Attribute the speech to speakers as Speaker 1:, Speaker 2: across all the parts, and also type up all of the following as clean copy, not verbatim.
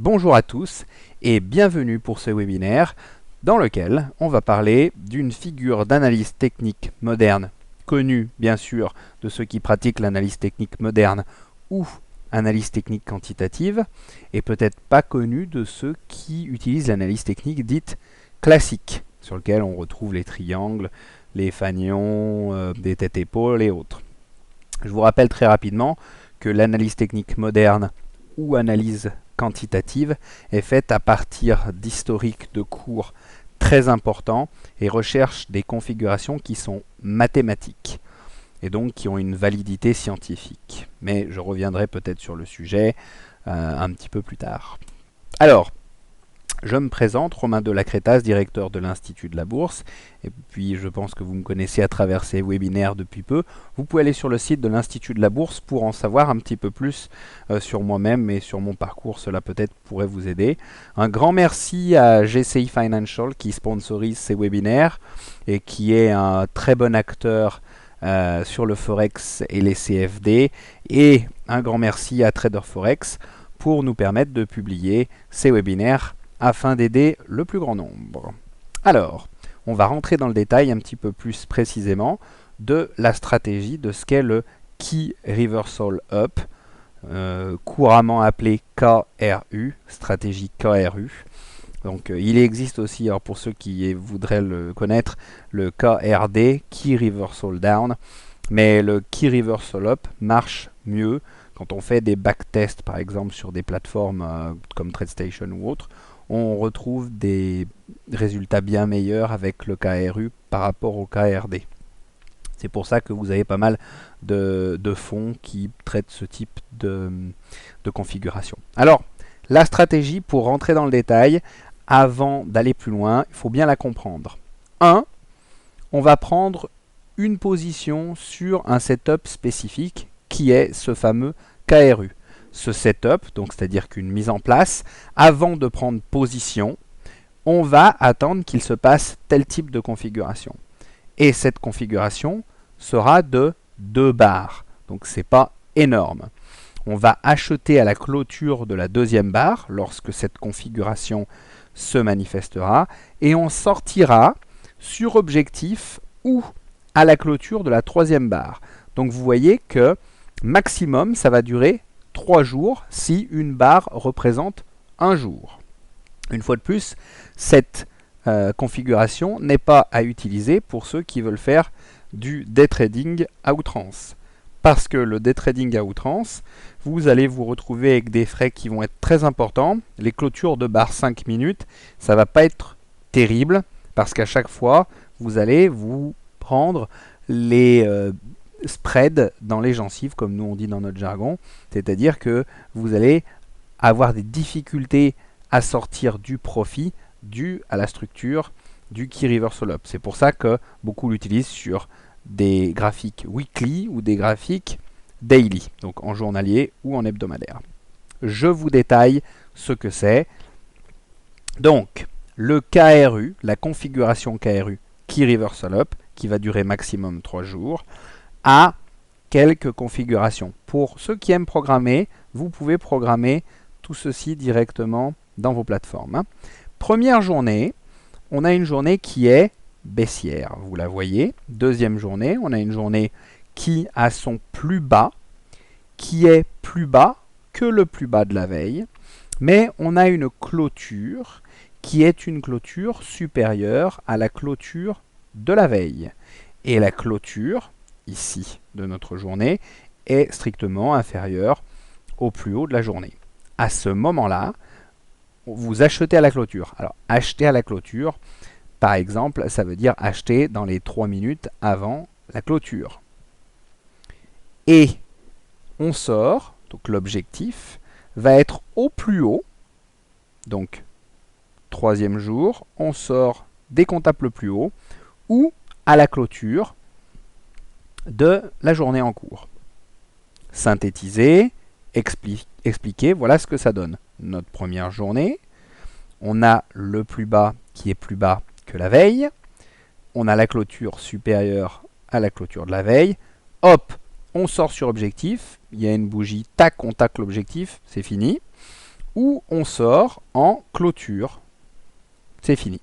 Speaker 1: Bonjour à tous et bienvenue pour ce webinaire dans lequel on va parler d'une figure d'analyse technique moderne, connue bien sûr de ceux qui pratiquent l'analyse technique moderne ou analyse technique quantitative, et peut-être pas connue de ceux qui utilisent l'analyse technique dite classique, sur lequel on retrouve les triangles, les fanions, des têtes-épaules et autres. Je vous rappelle très rapidement que l'analyse technique moderne ou analyse quantitative est faite à partir d'historiques de cours très importants et recherche des configurations qui sont mathématiques et donc qui ont une validité scientifique. Mais je reviendrai peut-être sur le sujet un petit peu plus tard. Alors, je me présente, Romain de la Crétas, directeur de l'Institut de la Bourse, et puis je pense que vous me connaissez à travers ces webinaires depuis peu. Vous pouvez aller sur le site de l'Institut de la Bourse pour en savoir un petit peu plus sur moi-même et sur mon parcours, cela peut-être pourrait vous aider. Un grand merci à GCI Financial qui sponsorise ces webinaires et qui est un très bon acteur sur le Forex et les CFD, et un grand merci à Trader Forex pour nous permettre de publier ces webinaires afin d'aider le plus grand nombre. Alors, on va rentrer dans le détail un petit peu plus précisément de la stratégie de ce qu'est le Key Reversal Up, couramment appelé KRU, stratégie KRU. Donc il existe aussi, alors pour ceux qui voudraient le connaître, le KRD, Key Reversal Down, mais le Key Reversal Up marche mieux quand on fait des backtests, par exemple sur des plateformes comme TradeStation ou autres. On retrouve des résultats bien meilleurs avec le KRU par rapport au KRD. C'est pour ça que vous avez pas mal de fonds qui traitent ce type de configuration. Alors, la stratégie, pour rentrer dans le détail, avant d'aller plus loin, il faut bien la comprendre. 1. On va prendre une position sur un setup spécifique qui est ce fameux KRU. Ce setup, donc c'est-à-dire qu'une mise en place, avant de prendre position, on va attendre qu'il se passe tel type de configuration. Et cette configuration sera de 2 barres, donc c'est pas énorme. On va acheter à la clôture de la deuxième barre, lorsque cette configuration se manifestera, et on sortira sur objectif ou à la clôture de la troisième barre. Donc vous voyez que maximum, ça va durer 3 jours si une barre représente un jour. Une fois de plus, cette configuration n'est pas à utiliser pour ceux qui veulent faire du day trading à outrance. Parce que le day trading à outrance, vous allez vous retrouver avec des frais qui vont être très importants. Les clôtures de barre 5 minutes, ça ne va pas être terrible parce qu'à chaque fois, vous allez vous prendre les spread dans les gencives, comme nous on dit dans notre jargon, c'est-à-dire que vous allez avoir des difficultés à sortir du profit dû à la structure du Key Reversal Up. C'est pour ça que beaucoup l'utilisent sur des graphiques weekly ou des graphiques daily, donc en journalier ou en hebdomadaire. Je vous détaille ce que c'est. Donc, le KRU, la configuration KRU, Key Reversal Up, qui va durer maximum 3 jours, a quelques configurations. Pour ceux qui aiment programmer, vous pouvez programmer tout ceci directement dans vos plateformes. Première journée, on a une journée qui est baissière, vous la voyez. Deuxième journée, on a une journée qui a son plus bas, qui est plus bas que le plus bas de la veille, mais on a une clôture qui est une clôture supérieure à la clôture de la veille. Et la clôture, ici, de notre journée, est strictement inférieure au plus haut de la journée. À ce moment-là, vous achetez à la clôture. Alors, acheter à la clôture, par exemple, ça veut dire acheter dans les 3 minutes avant la clôture. Et on sort, donc l'objectif va être au plus haut, donc troisième jour, on sort dès qu'on tape le plus haut, ou à la clôture de la journée en cours. Synthétiser, expliquer, voilà ce que ça donne. Notre première journée, on a le plus bas qui est plus bas que la veille, on a la clôture supérieure à la clôture de la veille, hop, on sort sur objectif, il y a une bougie, tac, on tacle l'objectif, c'est fini. ou on sort en clôture. C'est fini.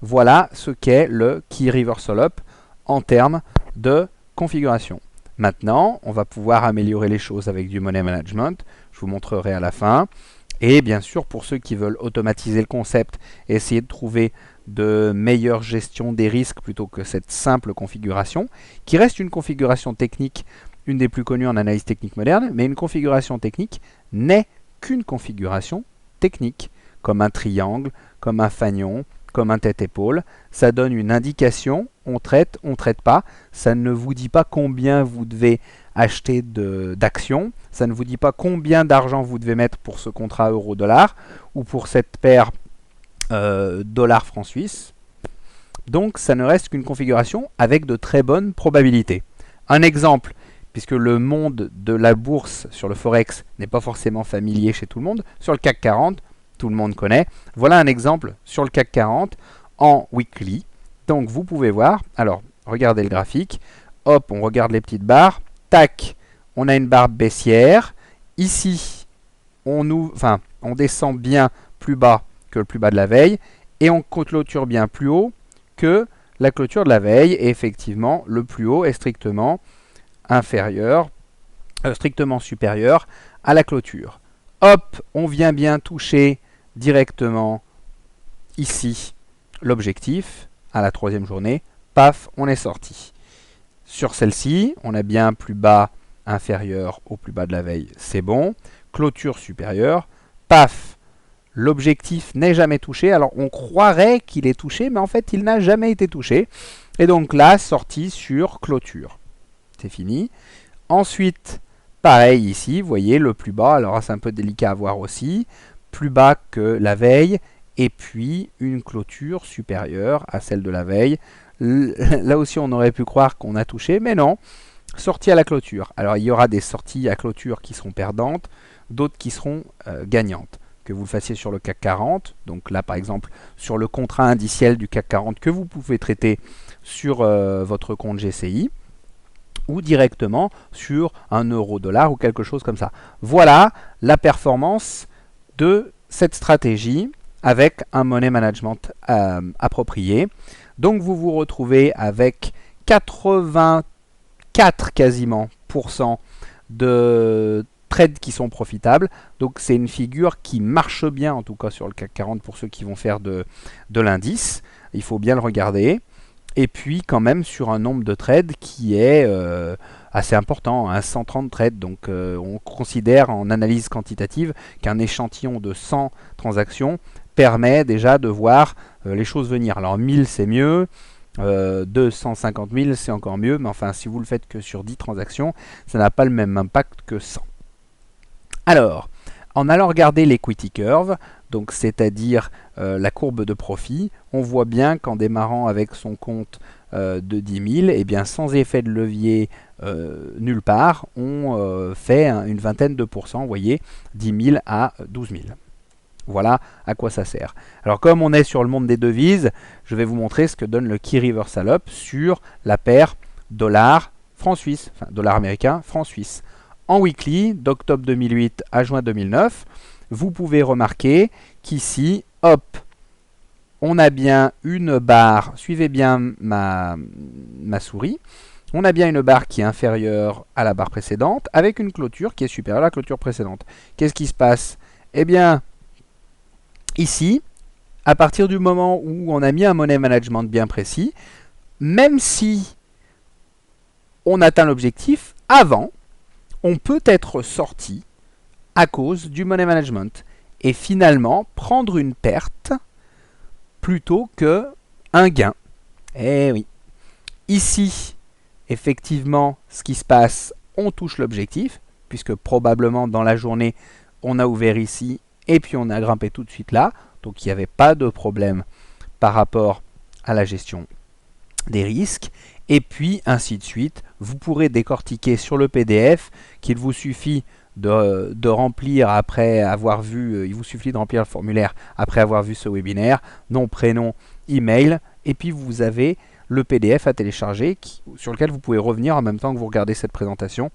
Speaker 1: Voilà ce qu'est le Key Reversal Up en termes de configuration. Maintenant, on va pouvoir améliorer les choses avec du Money Management. Je vous montrerai à la fin. Et bien sûr, pour ceux qui veulent automatiser le concept et essayer de trouver de meilleure gestion des risques plutôt que cette simple configuration, qui reste une configuration technique, une des plus connues en analyse technique moderne, mais une configuration technique n'est qu'une configuration technique, comme un triangle, comme un fanion, comme un tête-épaule. Ça donne une indication, on traite pas. Ça ne vous dit pas combien vous devez acheter d'actions. Ça ne vous dit pas combien d'argent vous devez mettre pour ce contrat euro-dollar ou pour cette paire dollar-franc suisse. Donc ça ne reste qu'une configuration avec de très bonnes probabilités. Un exemple, puisque le monde de la bourse sur le Forex n'est pas forcément familier chez tout le monde, sur le CAC 40, tout le monde connaît. Voilà un exemple sur le CAC 40 en weekly. Donc vous pouvez voir, alors regardez le graphique, hop, on regarde les petites barres, tac, on a une barre baissière. Ici, on descend bien plus bas que le plus bas de la veille et on clôture bien plus haut que la clôture de la veille. Et effectivement, le plus haut est strictement supérieur à la clôture. Hop, on vient bien toucher directement ici l'objectif à la troisième journée. Paf, on est sorti. Sur celle-ci, on a bien plus bas inférieur au plus bas de la veille, c'est bon. Clôture supérieure, paf, l'objectif n'est jamais touché. Alors on croirait qu'il est touché, mais en fait il n'a jamais été touché. Et donc là, sortie sur clôture. C'est fini. Ensuite, pareil ici, vous voyez le plus bas, alors c'est un peu délicat à voir aussi, plus bas que la veille, et puis une clôture supérieure à celle de la veille. Là aussi on aurait pu croire qu'on a touché, mais non, sortie à la clôture. Alors il y aura des sorties à clôture qui seront perdantes, d'autres qui seront gagnantes. Que vous le fassiez sur le CAC 40, donc là par exemple sur le contrat indiciel du CAC 40 que vous pouvez traiter sur votre compte GCI, ou directement sur un euro-dollar ou quelque chose comme ça. Voilà la performance de cette stratégie avec un money management approprié. Donc vous vous retrouvez avec 84 quasiment % de trades qui sont profitables. Donc c'est une figure qui marche bien en tout cas sur le CAC 40 pour ceux qui vont faire de l'indice. Il faut bien le regarder. Et puis quand même sur un nombre de trades qui est assez important, hein, 130 trades. Donc on considère en analyse quantitative qu'un échantillon de 100 transactions permet déjà de voir les choses venir. Alors 1000 c'est mieux, 250 000 c'est encore mieux, mais enfin si vous le faites que sur 10 transactions, ça n'a pas le même impact que 100. Alors, en allant regarder l'equity curve, donc c'est-à-dire la courbe de profit, on voit bien qu'en démarrant avec son compte de 10 000, et bien sans effet de levier nulle part, on fait une vingtaine de pourcents, vous voyez, 10 000 à 12 000. Voilà à quoi ça sert. Alors comme on est sur le monde des devises, je vais vous montrer ce que donne le Key Reversal Up sur la paire dollar-franc suisse, enfin dollar américain, franc suisse. En weekly, d'octobre 2008 à juin 2009, vous pouvez remarquer qu'ici, hop, on a bien une barre, suivez bien ma souris, on a bien une barre qui est inférieure à la barre précédente, avec une clôture qui est supérieure à la clôture précédente. Qu'est-ce qui se passe? Eh bien, ici, à partir du moment où on a mis un money management bien précis, même si on atteint l'objectif, avant, on peut être sorti à cause du money management et finalement prendre une perte plutôt qu'un gain. Eh oui. Ici, effectivement, ce qui se passe, on touche l'objectif, puisque probablement dans la journée, on a ouvert ici et puis on a grimpé tout de suite là. Donc il n'y avait pas de problème par rapport à la gestion des risques. Et puis ainsi de suite, vous pourrez décortiquer sur le PDF qu'il vous suffit de remplir après avoir vu, il vous suffit de remplir le formulaire après avoir vu ce webinaire, nom, prénom, email, et puis vous avez le PDF à télécharger sur lequel vous pouvez revenir en même temps que vous regardez cette présentation.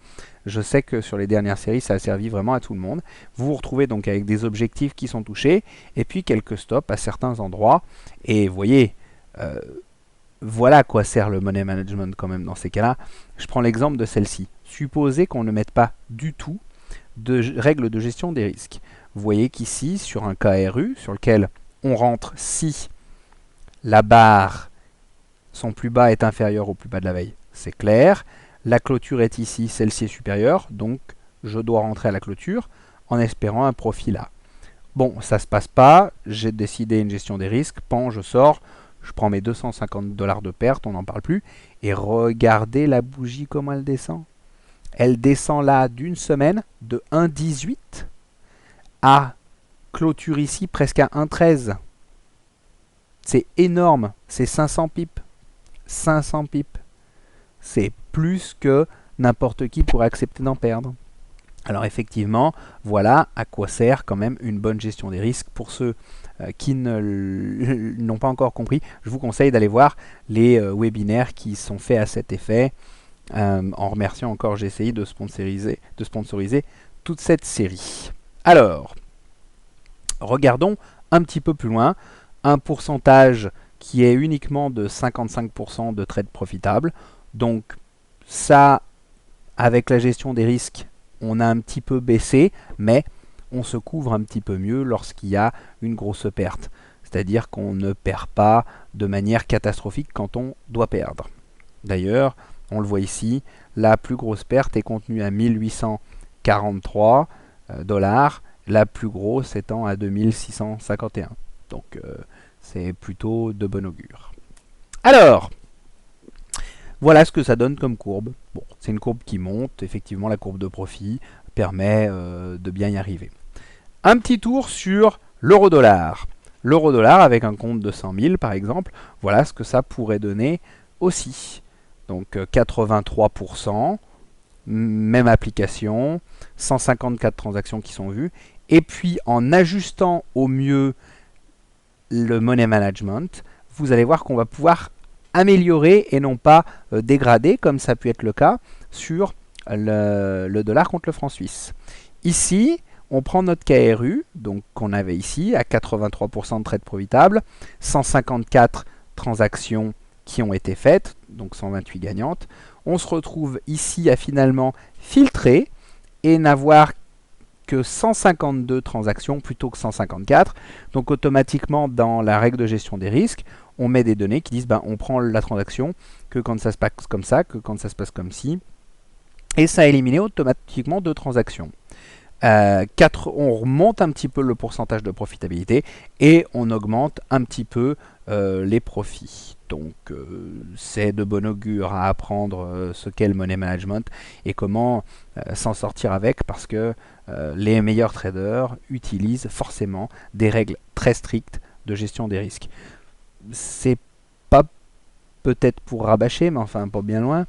Speaker 1: Je sais que sur les dernières séries, ça a servi vraiment à tout le monde. Vous vous retrouvez donc avec des objectifs qui sont touchés et puis quelques stops à certains endroits. Et vous voyez, voilà à quoi sert le money management quand même dans ces cas-là. Je prends l'exemple de celle-ci. Supposez qu'on ne mette pas du tout de règles de gestion des risques. Vous voyez qu'ici, sur un KRU, sur lequel on rentre si la barre, son plus bas est inférieur au plus bas de la veille, c'est clair. La clôture est ici, celle-ci est supérieure, donc je dois rentrer à la clôture en espérant un profit là. Bon, ça se passe pas, j'ai décidé une gestion des risques, pan, je sors, je prends mes 250 $ de perte, on n'en parle plus, et regardez la bougie comment elle descend. Elle descend là d'une semaine de 1,18 à clôture ici presque à 1,13. C'est énorme, c'est 500 pips. 500 pips. C'est plus que n'importe qui pourrait accepter d'en perdre. Alors effectivement, voilà à quoi sert quand même une bonne gestion des risques. Pour ceux qui n'ont pas encore compris, je vous conseille d'aller voir les webinaires qui sont faits à cet effet. En remerciant encore GCI de sponsoriser toute cette série. Alors, regardons un petit peu plus loin. Un pourcentage qui est uniquement de 55% de trades profitables. Donc ça, avec la gestion des risques, on a un petit peu baissé, mais on se couvre un petit peu mieux lorsqu'il y a une grosse perte. C'est-à-dire qu'on ne perd pas de manière catastrophique quand on doit perdre. D'ailleurs, on le voit ici, la plus grosse perte est contenue à 1843 $, la plus grosse étant à 2651. Donc c'est plutôt de bon augure. Alors, voilà ce que ça donne comme courbe. Bon, c'est une courbe qui monte, effectivement la courbe de profit permet de bien y arriver. Un petit tour sur l'euro-dollar. L'euro-dollar avec un compte de 100 000 par exemple, voilà ce que ça pourrait donner aussi. Donc 83%, même application, 154 transactions qui sont vues. Et puis en ajustant au mieux le money management, vous allez voir qu'on va pouvoir améliorer et non pas dégrader, comme ça a pu être le cas sur le dollar contre le franc suisse. Ici, on prend notre KRU, donc qu'on avait ici, à 83% de trade profitable, 154 transactions qui ont été faites, donc 128 gagnantes. On se retrouve ici à finalement filtrer et n'avoir que 152 transactions plutôt que 154. Donc automatiquement, dans la règle de gestion des risques, on met des données qui disent on prend la transaction que quand ça se passe comme ça, que quand ça se passe comme ci. Et ça a éliminé automatiquement 2 transactions. On remonte un petit peu le pourcentage de profitabilité et on augmente un petit peu les profits. Donc c'est de bon augure à apprendre ce qu'est le money management et comment s'en sortir avec, parce que les meilleurs traders utilisent forcément des règles très strictes de gestion des risques. C'est pas peut-être pour rabâcher, mais enfin pas bien loin,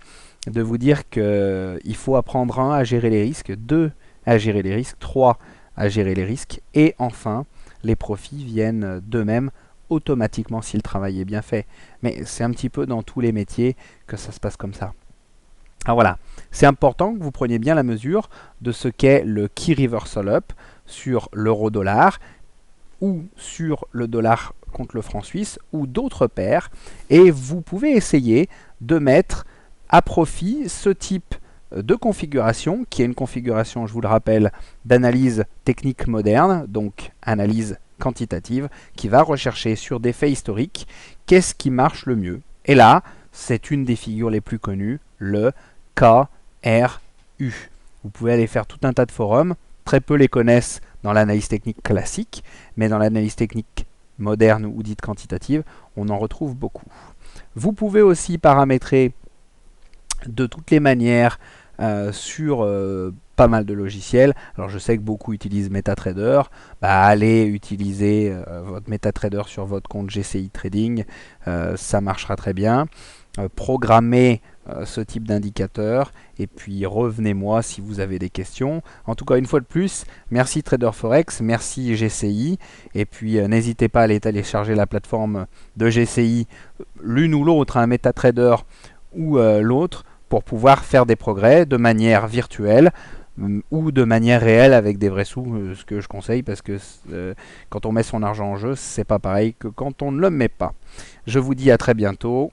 Speaker 1: de vous dire qu'il faut apprendre 1 à gérer les risques, 2 à gérer les risques, 3 à gérer les risques, et enfin les profits viennent d'eux-mêmes automatiquement si le travail est bien fait. Mais c'est un petit peu dans tous les métiers que ça se passe comme ça. Alors voilà, c'est important que vous preniez bien la mesure de ce qu'est le Key Reversal Up sur l'euro-dollar ou sur le dollar contre le franc suisse ou d'autres paires, et vous pouvez essayer de mettre à profit ce type de configuration, qui est une configuration, je vous le rappelle, d'analyse technique moderne, donc analyse quantitative, qui va rechercher sur des faits historiques qu'est-ce qui marche le mieux. Et là, c'est une des figures les plus connues, le KRU. Vous pouvez aller faire tout un tas de forums, très peu les connaissent dans l'analyse technique classique, mais dans l'analyse technique moderne ou dite quantitative, on en retrouve beaucoup. Vous pouvez aussi paramétrer de toutes les manières sur pas mal de logiciels. Alors je sais que beaucoup utilisent MetaTrader. Allez utiliser votre MetaTrader sur votre compte GCI Trading, ça marchera très bien. Programmer ce type d'indicateur. Et puis revenez-moi si vous avez des questions. En tout cas, une fois de plus, merci Trader Forex, merci GCI. Et puis n'hésitez pas à aller télécharger la plateforme de GCI, l'une ou l'autre, un MetaTrader ou l'autre, pour pouvoir faire des progrès de manière virtuelle ou de manière réelle avec des vrais sous, ce que je conseille, parce que quand on met son argent en jeu, c'est pas pareil que quand on ne le met pas. Je vous dis à très bientôt.